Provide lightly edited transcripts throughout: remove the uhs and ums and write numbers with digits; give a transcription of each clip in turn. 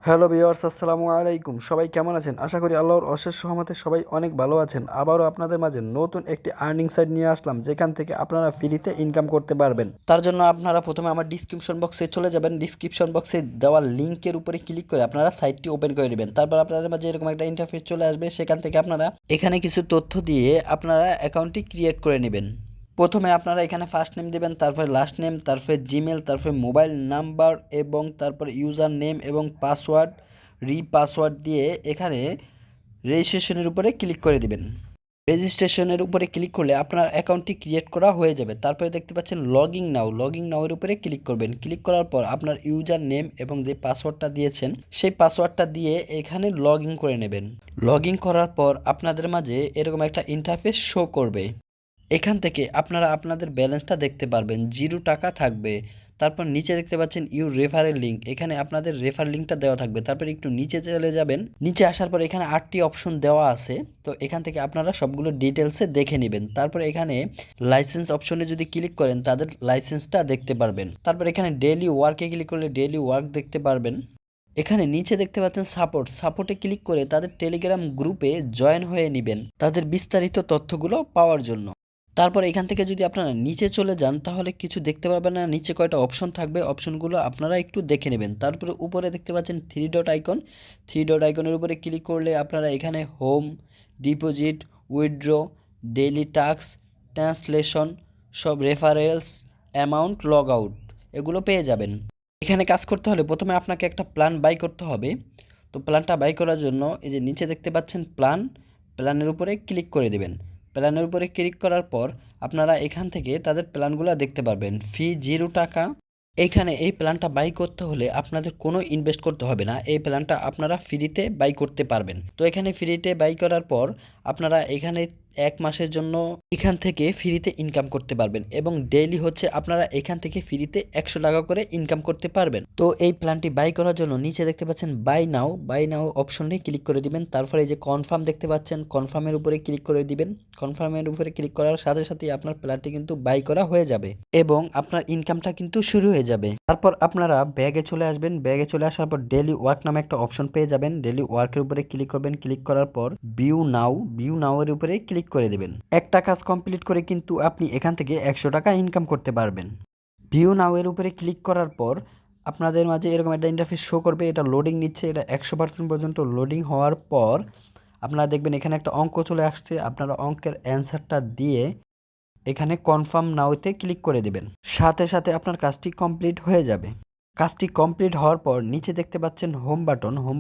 Hello viewers, আসসালামু আলাইকুম। সবাই কেমন আছেন? আশা করি আল্লাহর অশেষ রহমতে সবাই অনেক ভালো আছেন। আবারও আপনাদের মাঝে নতুন একটি আর্নিং সাইট নিয়ে আসলাম, যেখান থেকে আপনারা ফ্রিতে ইনকাম করতে পারবেন। তার জন্য আপনারা প্রথমে আমার ডিসক্রিপশন বক্সে চলে যাবেন। ডিসক্রিপশন বক্সে দেওয়া লিঙ্কের উপরে ক্লিক করে আপনারা সাইটটি ওপেন করে নেবেন। তারপর আপনাদের মাঝে এরকম একটা ইন্টারফেস চলে আসবে। সেখান থেকে আপনারা এখানে কিছু তথ্য দিয়ে আপনারা অ্যাকাউন্টটি ক্রিয়েট করে নেবেন। প্রথমে আপনারা এখানে ফার্স্ট নেম দিবেন, তারপরে লাস্ট নেম, তারপরে জিমেল, তারপরে মোবাইল নাম্বার এবং তারপর ইউজার নেম এবং পাসওয়ার্ড পাসওয়ার্ড দিয়ে এখানে রেজিস্ট্রেশনের উপরে ক্লিক করে দিবেন। রেজিস্ট্রেশনের উপরে ক্লিক করলে আপনার অ্যাকাউন্টটি ক্রিয়েট করা হয়ে যাবে। তারপরে দেখতে পাচ্ছেন লগইন নাও এর উপরে ক্লিক করবেন। ক্লিক করার পর আপনার ইউজার নেম এবং যে পাসওয়ার্ডটা দিয়েছেন সেই পাসওয়ার্ডটা দিয়ে এখানে লগ ইন করে নেবেন। লগ ইন করার পর আপনাদের মাঝে এরকম একটা ইন্টারফেস শো করবে। এখান থেকে আপনারা আপনাদের ব্যালেন্সটা দেখতে পারবেন, 0 টাকা থাকবে। তারপর নিচে দেখতে পাচ্ছেন ইউ রেফারেল লিঙ্ক, এখানে আপনাদের রেফার লিঙ্কটা দেওয়া থাকবে। তারপর একটু নিচে চলে যাবেন, নিচে আসার পর এখানে 8টি অপশন দেওয়া আছে। তো এখান থেকে আপনারা সবগুলো ডিটেলসে দেখে নেবেন। তারপর এখানে লাইসেন্স অপশনে যদি ক্লিক করেন তাদের লাইসেন্সটা দেখতে পারবেন। তারপর এখানে ডেইলি ওয়ার্কে ক্লিক করলে ডেইলি ওয়ার্ক দেখতে পারবেন। এখানে নিচে দেখতে পাচ্ছেন সাপোর্টে ক্লিক করে তাদের টেলিগ্রাম গ্রুপে জয়েন হয়ে নেবেন তাদের বিস্তারিত তথ্যগুলো পাওয়ার জন্য। তারপর এখান থেকে যদি আপনারা নিচে চলে যান তাহলে কিছু দেখতে পারবেন না, নিচে কয়টা অপশন থাকবে, অপশনগুলো আপনারা একটু দেখে নেবেন। তারপরে উপরে দেখতে পাচ্ছেন থ্রি ডট আইকনের উপরে ক্লিক করলে আপনারা এখানে home, deposit, withdraw, daily task, translation, সব রেফারেলস, অ্যামাউন্ট, লগ আউট এগুলো পেয়ে যাবেন। এখানে কাজ করতে হলে প্রথমে আপনাকে একটা প্ল্যান বাই করতে হবে। তো প্ল্যানটা বাই করার জন্য এই যে নিচে দেখতে পাচ্ছেন প্ল্যানের উপরে ক্লিক করে দেবেন। প্ল্যানের উপরে ক্লিক করার পর আপনারা এখান থেকে তাদের প্ল্যানগুলো দেখতে পারবেন। ফি 0 টাকা। এইখানে এই প্ল্যানটা বাই করতে হলে আপনাদের কোনো ইনভেস্ট করতে হবে না, এই প্ল্যানটা আপনারা ফ্রিতে বাই করতে পারবেন। তো এখানে ফ্রিতে বাই করার পর আপনারা এখানে 1 মাসের জন্য এখান থেকে ফ্রিতে ইনকাম করতে পারবেন এবং ডেইলি হচ্ছে আপনারা এখান থেকে ফ্রিতে 100 টাকা করে ইনকাম করতে পারবেন। তো এই প্ল্যানটি বাই করার জন্য নিচে দেখতে পাচ্ছেন বাই নাও অপশনে ক্লিক করে দিবেন। তারপরে এই যে কনফার্ম দেখতে পাচ্ছেন, কনফার্মের উপরে ক্লিক করে দিবেন। কনফার্মের উপরে ক্লিক করার সাথে সাথেই আপনার প্ল্যানটি কিন্তু বাই করা হয়ে যাবে এবং আপনার ইনকামটা কিন্তু শুরু হয়ে যাবে। তারপর আপনারা ব্যাগে চলে আসবেন। ব্যাগে চলে আসার পর ডেইলি ওয়ার্ক নামে একটা অপশন পেয়ে যাবেন। ডেইলি ওয়ার্কের উপরে ক্লিক করবেন। ক্লিক করার পর ভিউ নাও এর উপরে ক্লিক করে দেবেন। একটা কাজ কমপ্লিট করে কিন্তু আপনি এখান থেকে 100 টাকা ইনকাম করতে পারবেন। ভিউ নাও এর উপরে ক্লিক করার পর আপনাদের মাঝে এরকম একটা ইন্টারফেস শো করবে। এটা লোডিং নিচ্ছে, এটা 100% পর্যন্ত লোডিং হওয়ার পর আপনারা দেখবেন এখানে একটা অঙ্ক চলে আসছে। আপনারা অঙ্কের অ্যান্সারটা দিয়ে এখানে কনফার্ম নাওতে ক্লিক করে দেবেন। সাথে সাথে আপনার কাজটি কমপ্লিট হয়ে যাবে। কাজটি কমপ্লিট হওয়ার পর নিচে দেখতে পাচ্ছেন হোম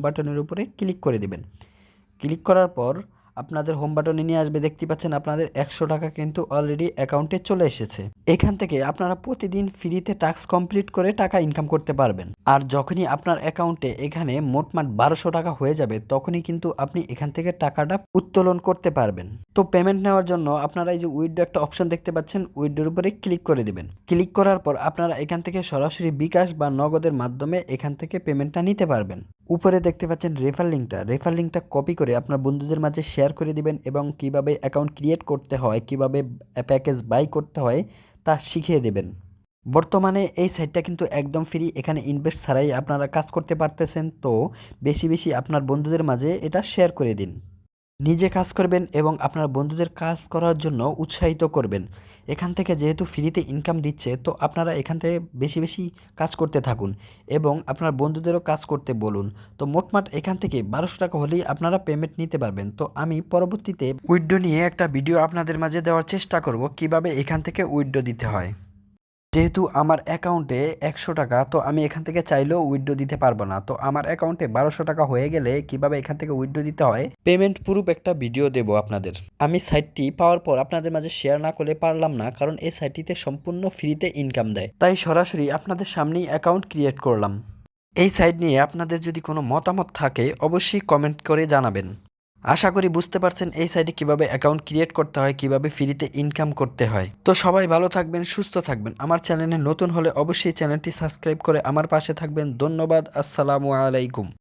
বাটনের উপরে ক্লিক করে দেবেন। ক্লিক করার পর আপনাদের হোম বাটনে নিয়ে আসবে। দেখতে পাচ্ছেন আপনাদের 100 টাকা কিন্তু অলরেডি অ্যাকাউন্টে চলে এসেছে। এখান থেকে আপনারা প্রতিদিন ফ্রিতে টাস্ক কমপ্লিট করে টাকা ইনকাম করতে পারবেন। আর যখনই আপনার অ্যাকাউন্টে এখানে মোটমাট 1200 টাকা হয়ে যাবে তখনই কিন্তু আপনি এখান থেকে টাকাটা উত্তোলন করতে পারবেন। তো পেমেন্ট নেওয়ার জন্য আপনারা এই যে উইথড্র একটা অপশন দেখতে পাচ্ছেন, উইথড্রর উপরে ক্লিক করে দিবেন। ক্লিক করার পর আপনারা এখান থেকে সরাসরি বিকাশ বা নগদের মাধ্যমে এখান থেকে পেমেন্টটা নিতে পারবেন। উপরে দেখতে পাচ্ছেন রেফার লিঙ্কটা কপি করে আপনার বন্ধুদের মাঝে শেয়ার করে দিবেন এবং কিভাবে অ্যাকাউন্ট ক্রিয়েট করতে হয়, কিভাবে প্যাকেজ বাই করতে হয় তা শিখিয়ে দেবেন। বর্তমানে এই সাইটটা কিন্তু একদম ফ্রি, এখানে ইনভেস্ট ছাড়াই আপনারা কাজ করতে পারতেছেন। তো বেশি আপনার বন্ধুদের মাঝে এটা শেয়ার করে দিন। নিজে কাজ করবেন এবং আপনার বন্ধুদের কাজ করার জন্য উৎসাহিত করবেন। এখান থেকে যেহেতু ফ্রিতে ইনকাম দিচ্ছে তো আপনারা এখান থেকে বেশি কাজ করতে থাকুন এবং আপনার বন্ধুদেরও কাজ করতে বলুন। তো মোটমাট এখান থেকে 1200 টাকা হলেই আপনারা পেমেন্ট নিতে পারবেন। তো আমি পরবর্তীতে উইথড্র নিয়ে একটা ভিডিও আপনাদের মাঝে দেওয়ার চেষ্টা করব কিভাবে এখান থেকে উইথড্র দিতে হয়। যেহেতু আমার অ্যাকাউন্টে 100 টাকা, তো আমি এখান থেকে চাইলেও উইথড্র দিতে পারবো না। তো আমার অ্যাকাউন্টে 1200 টাকা হয়ে গেলে কিভাবে এখান থেকে উইথড্র দিতে হয় পেমেন্ট প্রুফ একটা ভিডিও দেব আপনাদের। আমি সাইটটি পাওয়ার পর আপনাদের মাঝে শেয়ার না করলে পারলাম না, কারণ এই সাইটটিতে সম্পূর্ণ ফ্রিতে ইনকাম দেয়, তাই সরাসরি আপনাদের সামনেই অ্যাকাউন্ট ক্রিয়েট করলাম। এই সাইট নিয়ে আপনাদের যদি কোনো মতামত থাকে অবশ্যই কমেন্ট করে জানাবেন। আশা করি বুঝতে পারছেন এই সাইটে কিভাবে অ্যাকাউন্ট ক্রিয়েট করতে হয়, কিভাবে ফ্রিতে ইনকাম করতে হয়। তো সবাই ভালো থাকবেন, সুস্থ থাকবেন। আমার চ্যানেলে নতুন হলে অবশ্যই চ্যানেলটি সাবস্ক্রাইব করে আমার পাশে থাকবেন। ধন্যবাদ। আসসালামু আলাইকুম।